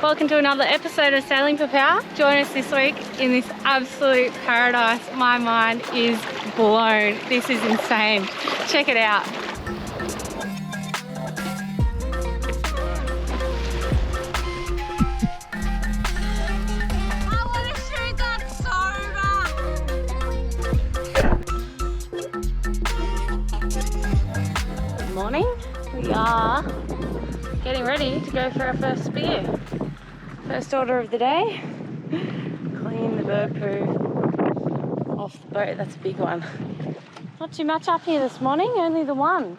welcome to another episode of Sailing Popao. Join us this week in this absolute paradise. My mind is blown. This is insane. Check it out. I want to shoot that sober. Good morning. We are getting ready to go for our first spear. First order of the day, clean the bird poo off the boat. That's a big one. Not too much up here this morning, only the one.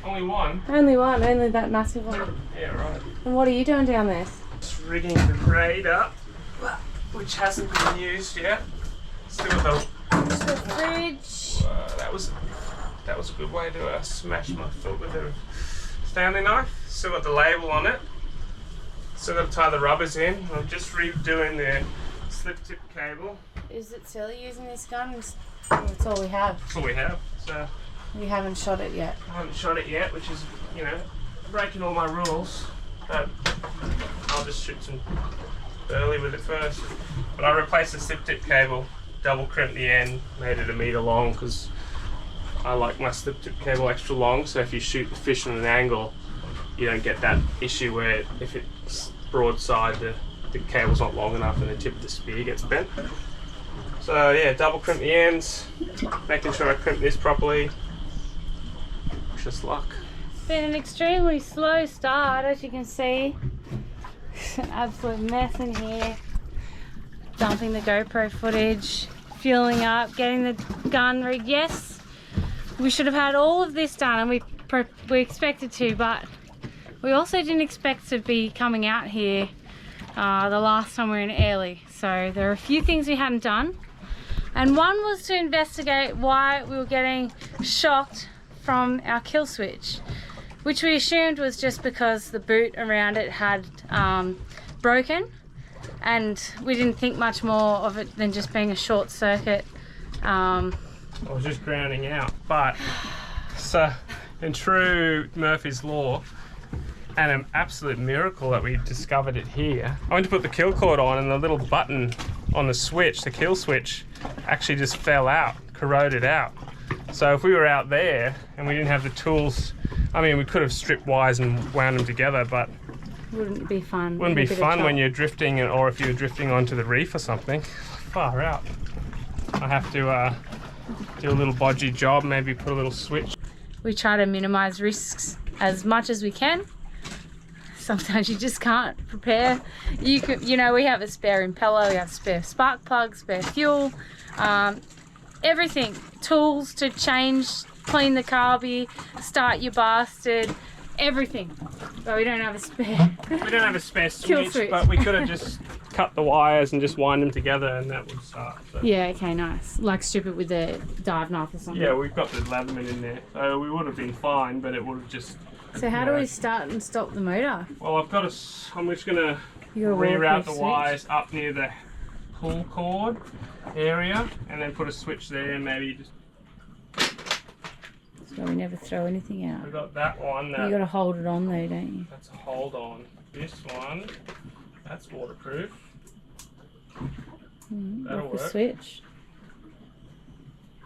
Only one? Only one, only that massive one. Yeah, right. And what are you doing down there? Just rigging the braid up, which hasn't been used yet. Still got The fridge. that was a good way to smash my foot with a Stanley knife. Still got the label on it. Still got to tie the rubbers in. I'm just redoing the slip tip cable. Is it silly using this gun? That's all we have. That's all we have. So We haven't shot it yet. I haven't shot it yet, which is, you know, breaking all my rules. But I'll just shoot some early with it first. But I replaced the slip tip cable, double crimped the end, made it 1 meter long because I like my slip tip cable extra long. So if you shoot the fish on an angle, you don't get that issue where if it's broadside, the cable's not long enough and the tip of the spear gets bent. So yeah, double crimp the ends, making sure I crimp this properly. Just luck. It's been an extremely slow start, as you can see. It's an absolute mess in here. Dumping the GoPro footage, fueling up, getting the gun rigged. Yes, we should have had all of this done, and we expected to, but we also didn't expect to be coming out here the last time we were in Airlie. So there are a few things we hadn't done, and one was to investigate why we were getting shocked from our kill switch, which we assumed was just because the boot around it had broken, and we didn't think much more of it than just being a short circuit. I was just grounding out, but so in true Murphy's Law, and an absolute miracle that we discovered it here, I went to put the kill cord on and the little button on the switch, the kill switch, actually just fell out, corroded out. So if we were out there and we didn't have the tools, I mean, we could have stripped wires and wound them together, but Wouldn't be fun. wouldn't be fun when you're drifting, or if you're drifting onto the reef or something. Far out. I have to do a little bodgy job, maybe put a little switch. We try to minimize risks as much as we can. Sometimes you just can't prepare. You know, we have a spare impeller, we have a spare spark plug, spare fuel, everything. Tools to change, clean the carby, start your bastard, everything. But we don't have a spare. We don't have a spare switch, but we could have just cut the wires and just wind them together and that would start. So. Yeah, okay, nice. Like strip it with a dive knife or something. Yeah, we've got the Leatherman in there, so we would have been fine, but it would have just... So how do we start and stop the motor? Well, I'm just going to reroute the wires up near the pull cord area and then put a switch there, maybe just... So we never throw anything out. We've got that one. You got to hold it on though, don't you? That's a hold on. This one, that's waterproof. That'll Off work. the switch.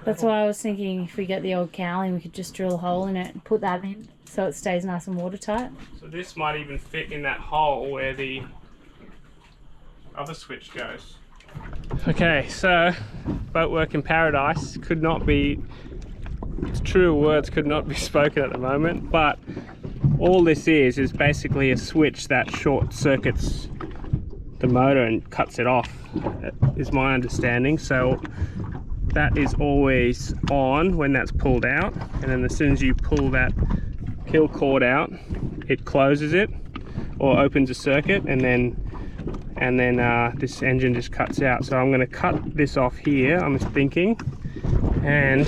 That's why I was thinking if we get the old cowling, we could just drill a hole in it and put that in so it stays nice and watertight. So this might even fit in that hole where the other switch goes. Okay, so Boatwork in paradise could not be, truer words could not be spoken at the moment, but all this is basically a switch that short circuits the motor and cuts it off, is my understanding. So that is always on when that's pulled out, and then as soon as you pull that kill cord out, it closes it or opens a circuit, and then this engine just cuts out. So I'm going to cut this off here, I'm thinking, and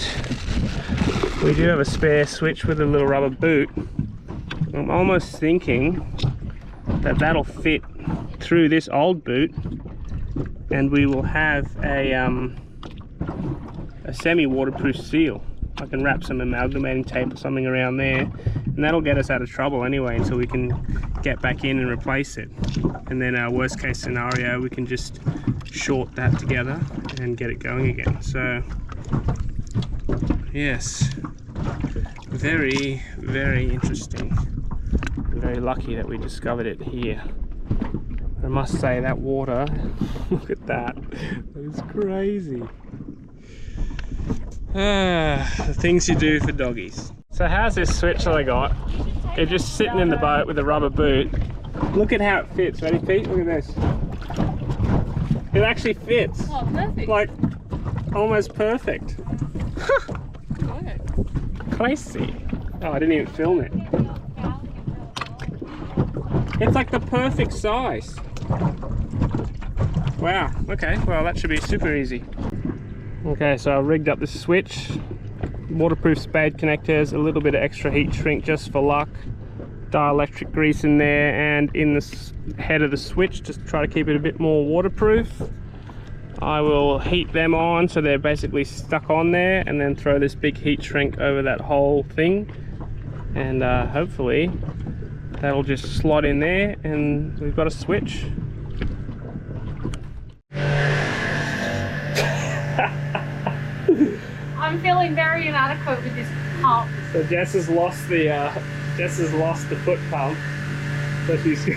we do have a spare switch with a little rubber boot. I'm almost thinking that that'll fit through this old boot, and we will have a semi-waterproof seal. I can wrap some amalgamating tape or something around there, and that'll get us out of trouble anyway until we can get back in and replace it. And then our worst case scenario, we can just short that together and get it going again. So yes, very, very interesting. I'm very lucky that we discovered it here. I must say that water, look at that, it's crazy. The things you do for doggies. So how's this switch that I got? It's just sitting in the boat with a rubber boot. Look at how it fits. Ready, Pete? Look at this. It actually fits. Oh, perfect. Like, almost perfect. Crazy. Oh, I didn't even film it. It's like the perfect size. Wow, okay, well that should be super easy. Okay, so I rigged up this switch. Waterproof spade connectors, a little bit of extra heat shrink just for luck. Dielectric grease in there, and in the head of the switch, just try to keep it a bit more waterproof. I will heat them on so they're basically stuck on there, and then throw this big heat shrink over that whole thing. And hopefully that'll just slot in there and we've got a switch. I'm feeling very inadequate with this pump. So Jess has lost the foot pump. So she's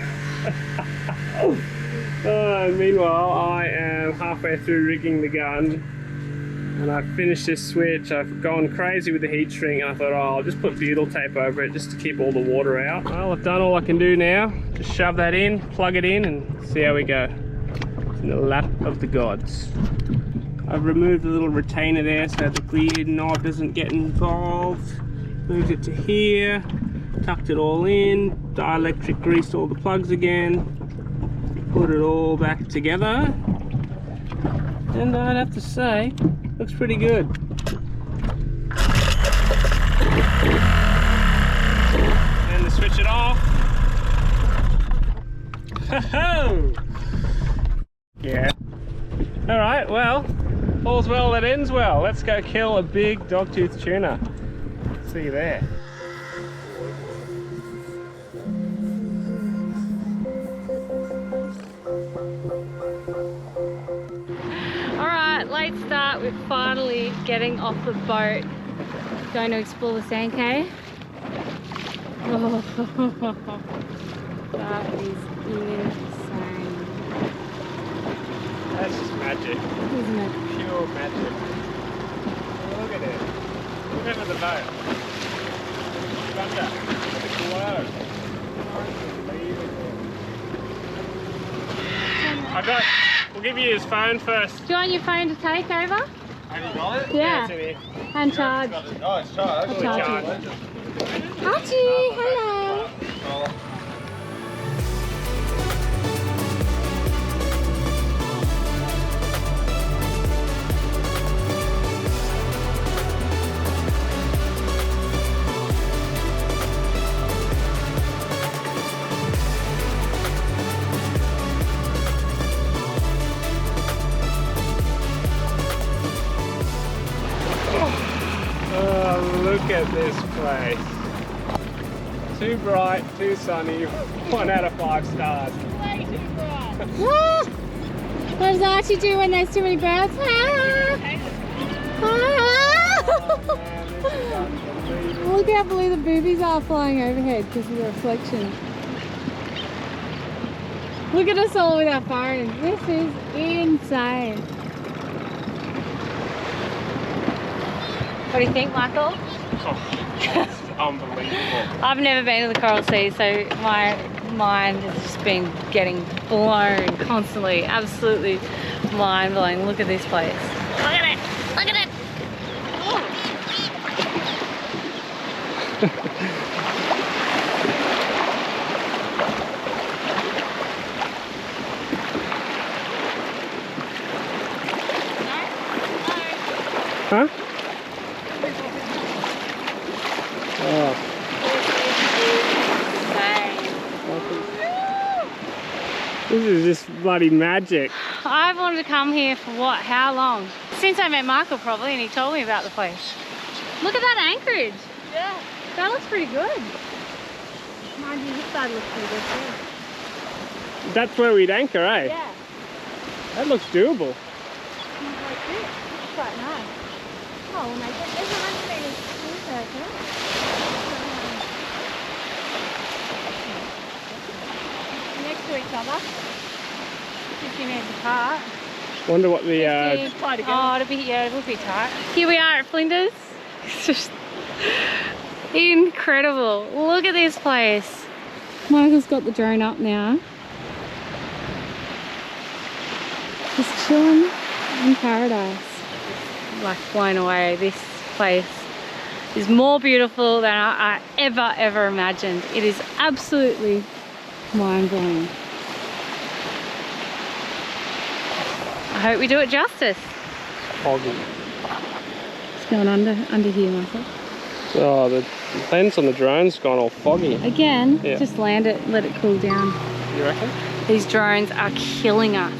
meanwhile I am halfway through rigging the gun. And I've finished this switch. I've gone crazy with the heat shrink, and I thought, oh, I'll just put butyl tape over it just to keep all the water out. Well, I've done all I can do now. Just shove that in, plug it in, and see how we go. It's in the lap of the gods. I've removed a little retainer there so the gear knob doesn't get involved. Moved it to here, tucked it all in, dielectric greased all the plugs again, put it all back together, and I'd have to say, looks pretty good. And to switch it off. Ho-ho! Yeah. Alright, well, all's well that ends well. Let's go kill a big dogtooth tuna. See you there. Late start, we're finally getting off the boat, going to explore the Sand Cay. Oh, that is insane. That's just magic. Isn't it? Pure magic. Look at it. Look over the boat. Thunder. Look at the glow. Unbelievable. We'll give you his phone first. Do you want your phone to take over? Have you got it? Yeah. It's in here. And charge. Oh, it's charged. I'll charge it. Archie, hello. Look at this place. Too bright, too sunny, 1 out of 5 stars. Way too bright. What does Archie do when there's too many birds? Look how blue the boobies are flying overhead because of the reflection. Look at us all with our phones. This is insane. What do you think, Michael? Oh, it's unbelievable. I've never been to the Coral Sea, so my mind has just been getting blown constantly. Absolutely mind blowing. Look at this place. Look at it! Look at it! Huh? Oh. This is just bloody magic. I've wanted to come here for what? How long? Since I met Michael probably, and he told me about the place. Look at that anchorage. Yeah. That looks pretty good. Mind you, this side looks pretty good too. That's where we'd anchor, eh? Yeah. That looks doable. Like this. It's quite nice. Oh, we'll make it. There's 100 metres circle. Next to each other. 50 metres apart. Wonder what the Oh, it'll be tight. Here we are at Flinders. It's just incredible. Look at this place. Michael's got the drone up now. Just chilling in paradise. Like blown away. This place is more beautiful than I ever imagined. It is absolutely mind-blowing. I hope we do it justice. foggy. It's going under here, Michael. Oh, the lens on the drone's gone all foggy. Again, Yeah. just land it, let it cool down. You reckon? These drones are killing us.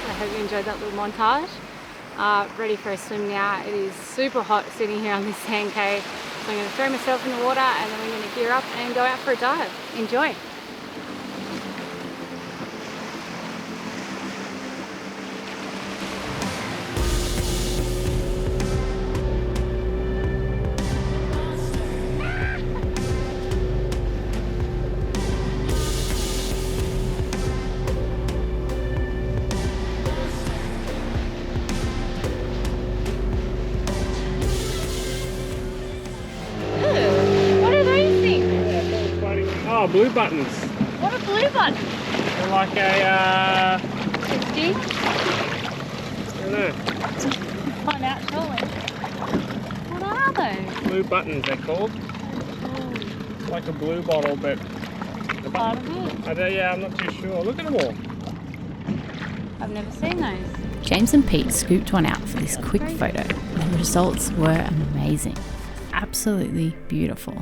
I hope you enjoyed that little montage. Ready for a swim now. It is super hot sitting here on this Sand Cay. So I'm going to throw myself in the water and then we're going to gear up and go out for a dive. Enjoy. What are those things? Oh, blue buttons. What are blue buttons? They're like a, 50? I don't know, Find out surely. What are they? blue buttons they're called. It's like a blue bottle, but the Part button. of it. Yeah, I'm not too sure. Look at them all. I've never seen those. James and Pete scooped one out for this quick photo, and the results were amazing. Absolutely beautiful.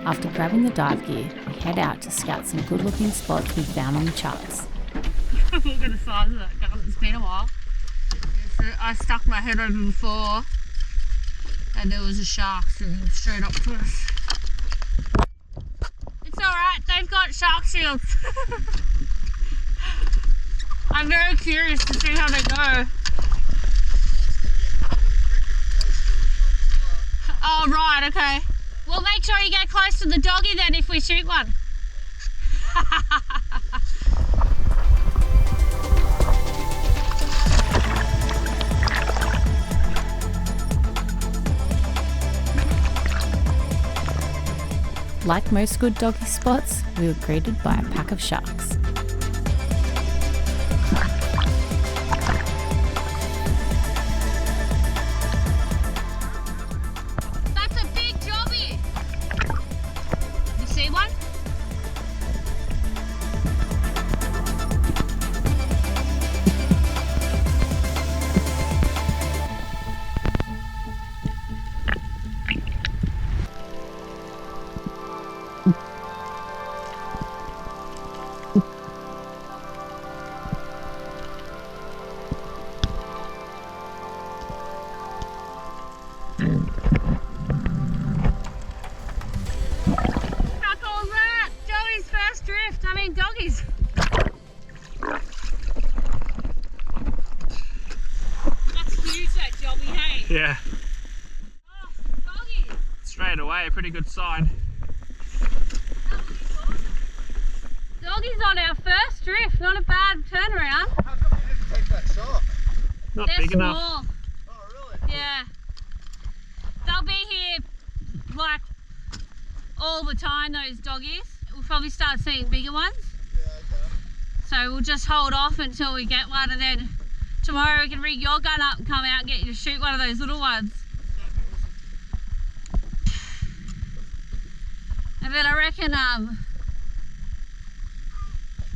After grabbing the dive gear, we head out to scout some good looking spots we found on the charts. Look at the size of that gun. It's been a while. I stuck my head over before and there was a shark swimming straight up to us. It's alright, they've got shark shields. I'm very curious to see how they go. Oh, right, okay. Well, make sure you get close to the doggy then if we shoot one. Like most good doggy spots, we were greeted by a pack of sharks. That's a big jobby. You see one? How cool is that? Joey's first drift. I mean, doggies. That's huge, that jobby, hey? Yeah. Oh, doggies. Straight away, a pretty good sign. Doggies on our first drift. Not a bad turnaround. How come you didn't take that shark? Not They're big small. enough. Oh, really? Yeah. They'll be here like all the time, those doggies. We'll probably start seeing bigger ones. Yeah, okay. So we'll just hold off until we get one, and then tomorrow we can rig your gun up and come out and get you to shoot one of those little ones. And then I reckon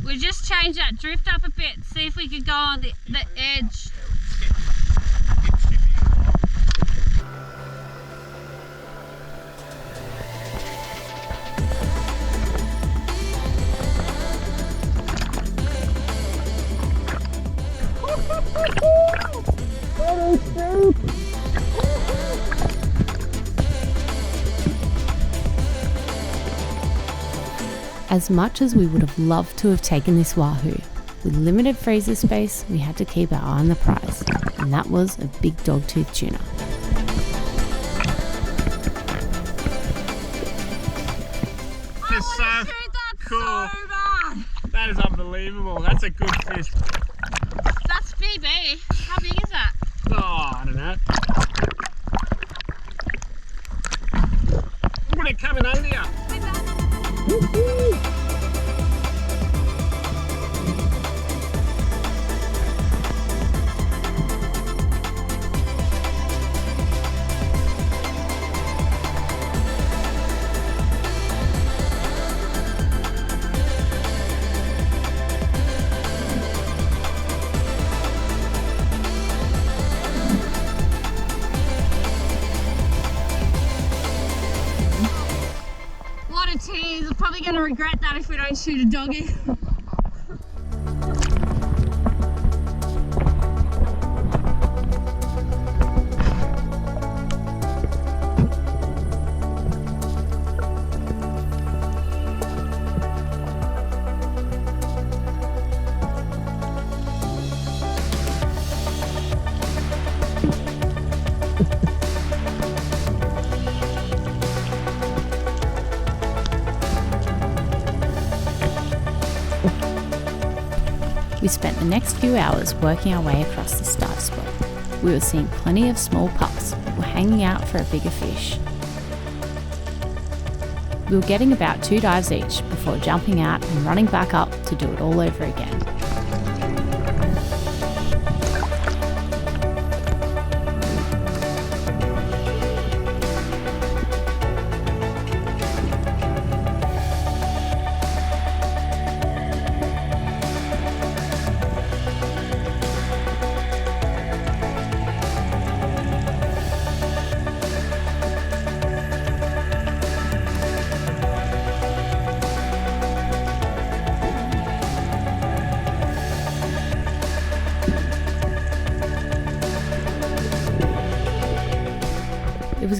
we just change that drift up a bit, see if we could go on the edge. As much as we would have loved to have taken this wahoo, with limited freezer space, we had to keep our eye on the prize, and that was a big dogtooth tuna. It's so cool. So bad. That is unbelievable. That's a good fish. That's BB. How big is that? Oh, I don't know. Look at it coming under you. What a tease. We're probably going to regret that if we don't shoot a doggy. We spent the next few hours working our way across the start spot. We were seeing plenty of small pups that were hanging out for a bigger fish. We were getting about 2 dives each before jumping out and running back up to do it all over again.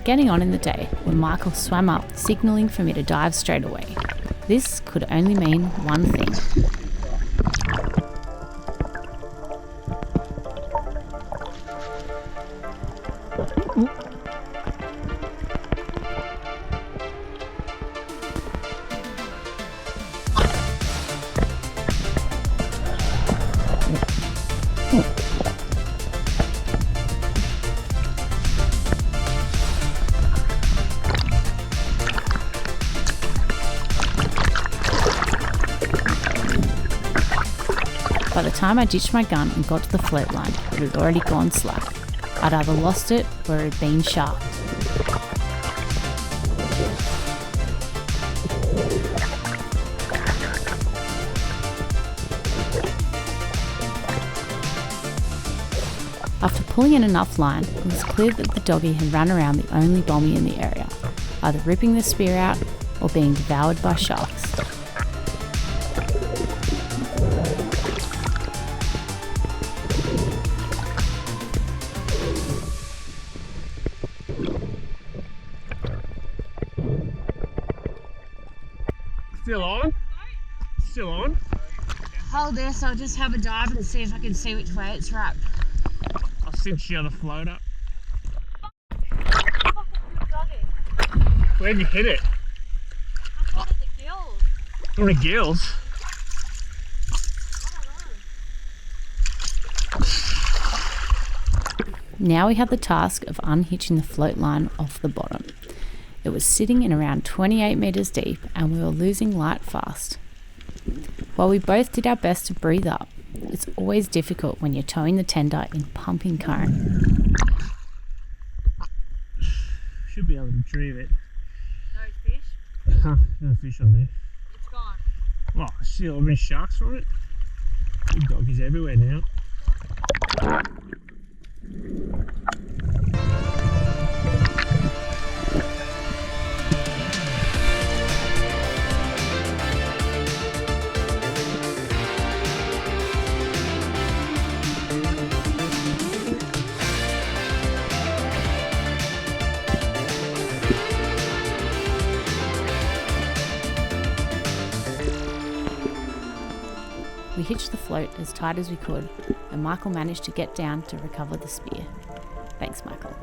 getting on in the day when Michael swam up, signalling for me to dive straight away. This could only mean one thing. By the time I ditched my gun and got to the float line, it had already gone slack. I'd either lost it or it had been sharked. After pulling in enough line, it was clear that the doggy had run around the only bommy in the area, either ripping the spear out or being devoured by sharks. Still on? Still on? Hold this, I'll just have a dive and see if I can see which way it's wrapped. I'll cinch the other float up. Where'd you hit it? I thought of the gills. On the gills? Now we had the task of unhitching the float line off the bottom. It was sitting in around 28 metres deep and we were losing light fast. While we both did our best to breathe up, it's always difficult when you're towing the tender in pumping current. Should be able to retrieve it. No fish? Huh, no fish on there. It's gone. Oh, I see all these sharks on it. Big doggies everywhere now. We hitched the float as tight as we could, and Michael managed to get down to recover the spear. Thanks, Michael.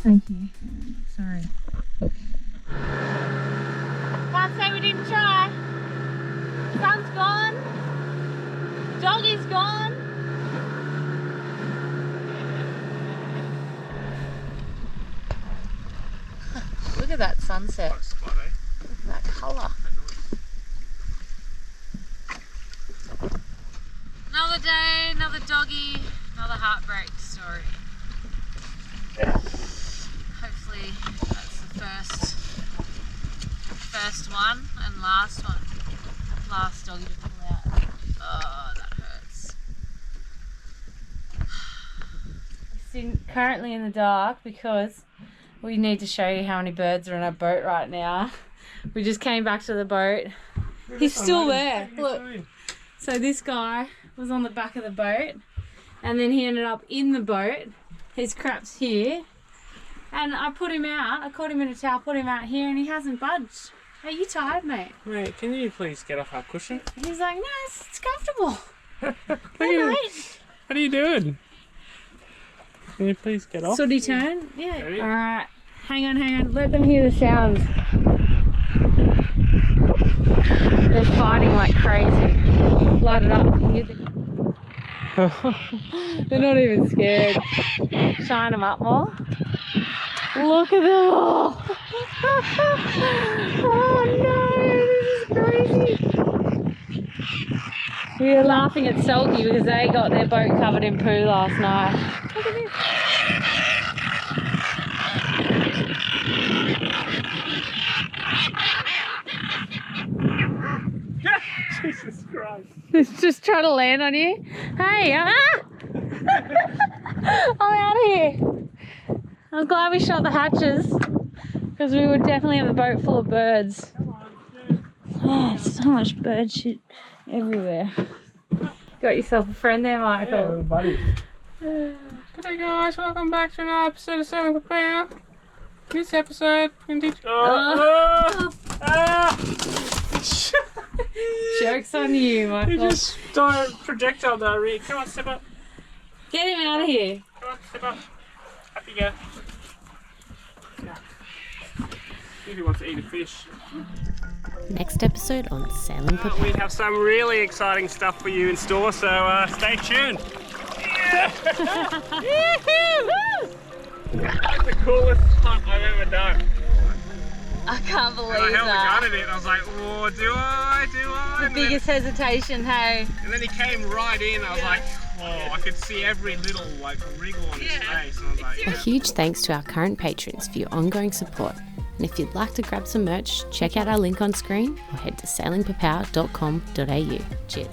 Thank you. Sorry. Can't say we didn't try. Sun's gone. Doggy's gone. Look at that sunset. Nice spot, eh? Look at that colour. Another day, another doggy, another heartbreak story. Hopefully that's the first one and last one. Last doggy to pull out. Oh, that hurts. We're currently in the dark because we need to show you how many birds are in our boat right now. We just came back to the boat. He's still there. Look. So this guy was on the back of the boat and then he ended up in the boat. His crap's here. And I put him out. I caught him in a towel, put him out here, and he hasn't budged. Are you tired, mate? Mate, can you please get off our cushion? He's like, no, it's comfortable. Hey, Mate. what are you doing? Can you please get off? Sooty turn? Yeah. Ready? Alright. Hang on. Let them hear the sounds. They're fighting like crazy. Light it up. They're not even scared. Shine them up more. Look at them all. Oh no, this is crazy. We were laughing at Selkie because they got their boat covered in poo last night. Look at this. Jesus Christ. It's just trying to land on you. Hey, I'm out of here. I'm glad we shot the hatches because we would definitely have a boat full of birds. Oh, so much bird shit everywhere. Got yourself a friend there, Michael. Yeah, little buddy. G'day guys, welcome back to another episode of Sailing Popao. This episode, we're going to Joke's on you, Michael. You just died projectile diarrhea. Come on, step up. Get him out of here. Come on, step up. Up you go. Yeah. See if he wants to eat a fish. Next episode on Sailing Popao. We have some really exciting stuff for you in store, so stay tuned. Yeah. That's the coolest hunt I've ever done. I can't believe And I held that. the gun at it and I was like, oh, do I? The And biggest hesitation, hey. then he came right in, I was like, oh, I could see every little like wriggle on his face. And I was like, A yeah. huge thanks to our current patrons for your ongoing support. And if you'd like to grab some merch, check out our link on screen or head to sailingpopao.com.au. Cheers.